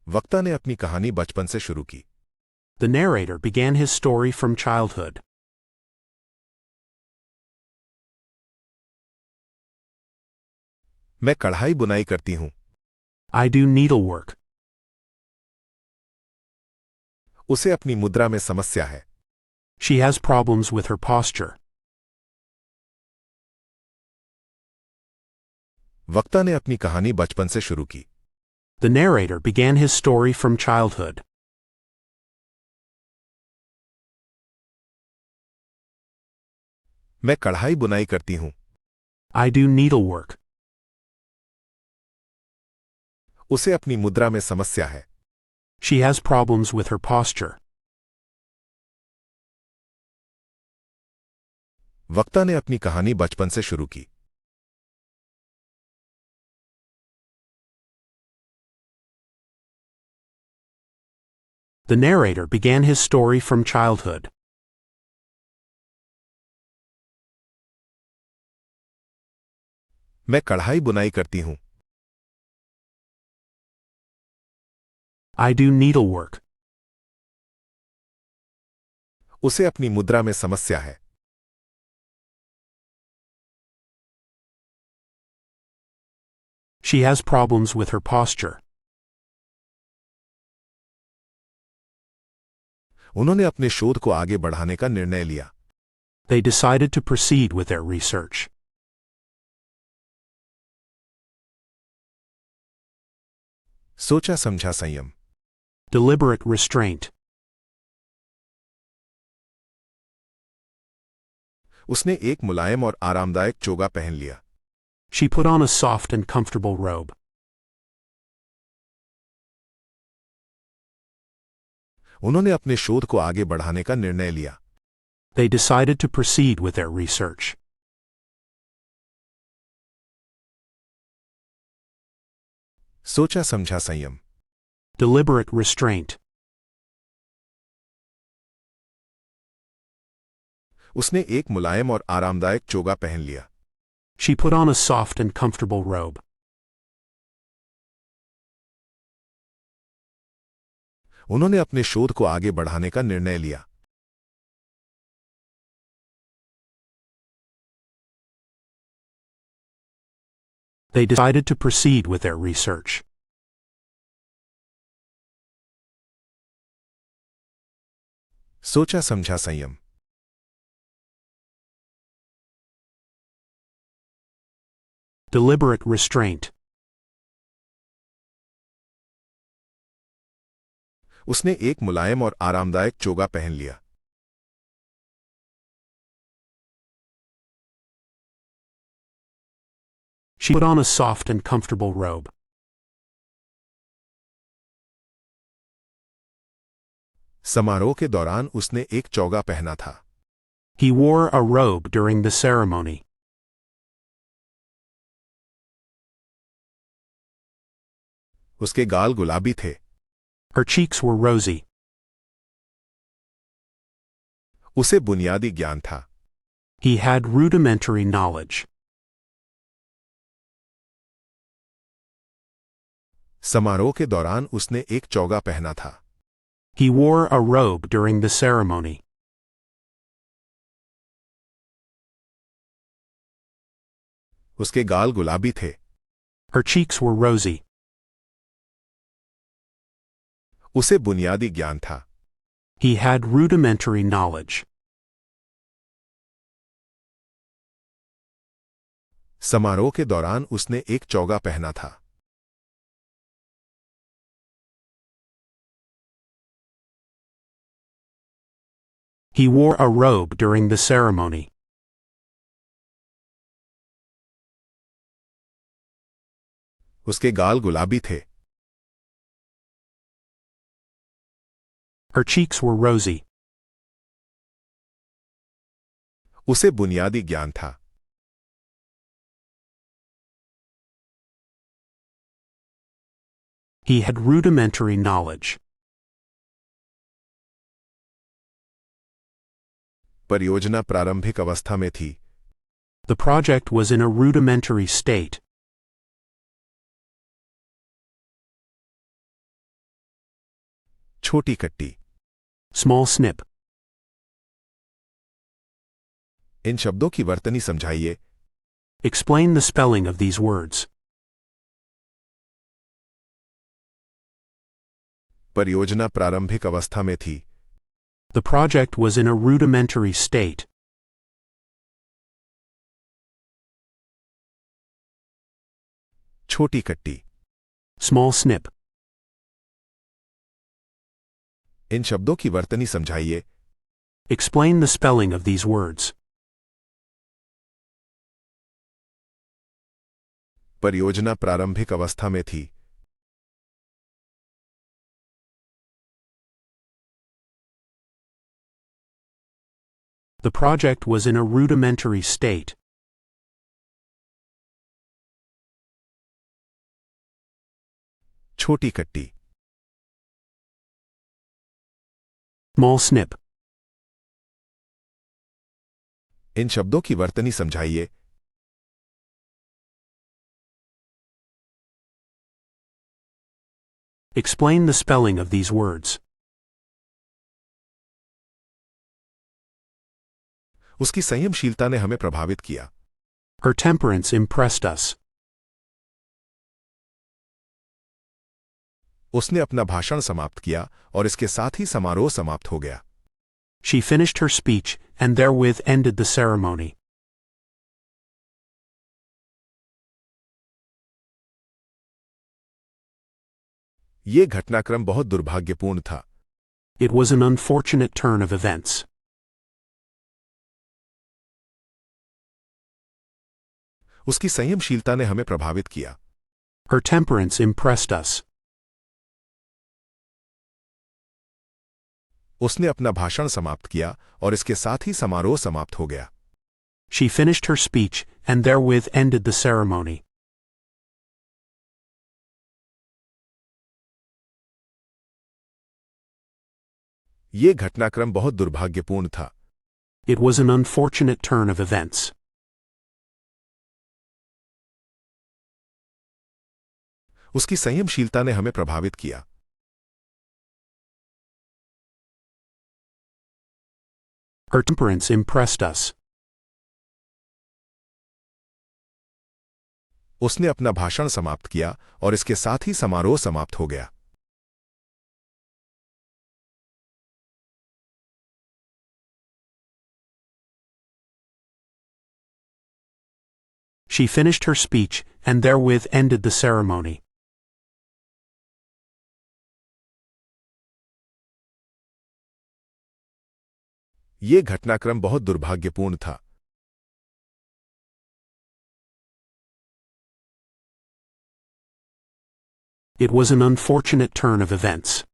वक्ता ने अपनी कहानी बचपन से शुरू की। The narrator began his story from childhood. मैं कढ़ाई बुनाई करती हूँ। I do needlework. उसे अपनी मुद्रा में समस्या है। She has problems with her posture. वक्ता ने अपनी कहानी बचपन से शुरू की। The narrator began his story from childhood. मैं कढ़ाई बुनाई करती हूँ। I do needlework. उसे अपनी मुद्रा में समस्या है। She has problems with her posture. वक्ता ने अपनी कहानी बचपन से शुरू की। The narrator began his story from childhood. मैं कढ़ाई बुनाई करती हूँ। I do needlework. उसे अपनी मुद्रा में समस्या है। She has problems with her posture. उन्होंने अपने शोध को आगे बढ़ाने का निर्णय लिया। They decided to proceed with their research. सोचा समझा संयम। Deliberate restraint. उसने एक मुलायम और आरामदायक चोगा पहन लिया। She put on a soft and comfortable robe. उन्होंने अपने शोध को आगे बढ़ाने का निर्णय लिया। They decided to proceed with their research. सोचा समझा संयम। Deliberate restraint. उसने एक मुलायम और आरामदायक चोगा पहन लिया। She put on a soft and comfortable robe. उन्होंने अपने शोध को आगे बढ़ाने का निर्णय लिया। They decided to proceed with their research. सोचा समझा संयम। Deliberate restraint. उसने एक मुलायम और आरामदायक चोगा पहन लिया। She put on a soft and comfortable robe. समारोह के दौरान उसने एक चोगा पहना था। He wore a robe during the ceremony. उसके गाल गुलाबी थे। Her cheeks were rosy. उसे बुनियादी ज्ञान था। He had rudimentary knowledge. समारोह के दौरान उसने एक चोगा पहना था। He wore a robe during the ceremony. उसके गाल गुलाबी थे। Her cheeks were rosy. उसे बुनियादी ज्ञान था। He had rudimentary knowledge. समारोह के दौरान उसने एक चोगा पहना था। He wore a robe during the ceremony. उसके गाल गुलाबी थे। Her cheeks were rosy. उसे बुनियादी ज्ञान था। He had rudimentary knowledge. परियोजना प्रारंभिक अवस्था में थी। The project was in a rudimentary state. छोटी कट्टी। small snip. इन शब्दों की वर्तनी समझाइए। Explain the spelling of these words. परियोजना प्रारंभिक अवस्था में थी। The project was in a rudimentary state. छोटी कट्टी। Small snip. इन शब्दों की वर्तनी समझाइए। Explain the spelling of these words. परियोजना प्रारंभिक अवस्था में थी। The project was in a rudimentary state. छोटी कट्टी। Small snip. इन शब्दों की वर्तनी समझाइए। Explain the spelling of these words. उसकी संयमशीलता ने हमें प्रभावित किया। Her temperance impressed us. उसने अपना भाषण समाप्त किया और इसके साथ ही समारोह समाप्त हो गया। She finished her speech, and therewith ended the ceremony. ये घटनाक्रम बहुत दुर्भाग्यपूर्ण था। It was an unfortunate turn of events. उसकी संयमशीलता ने हमें प्रभावित किया। Her temperance impressed us. उसने अपना भाषण समाप्त किया और इसके साथ ही समारोह समाप्त हो गया। She finished her speech, and therewith ended the ceremony. ये घटनाक्रम बहुत दुर्भाग्यपूर्ण था। It was an unfortunate turn of events. उसकी संयमशीलता ने हमें प्रभावित किया। Her temperance impressed us. उसने अपना भाषण समाप्त किया और इसके साथ ही समारोह समाप्त हो गया। She finished her speech, and therewith ended the ceremony. ये घटनाक्रम बहुत दुर्भाग्यपूर्ण था। It was an unfortunate turn of events.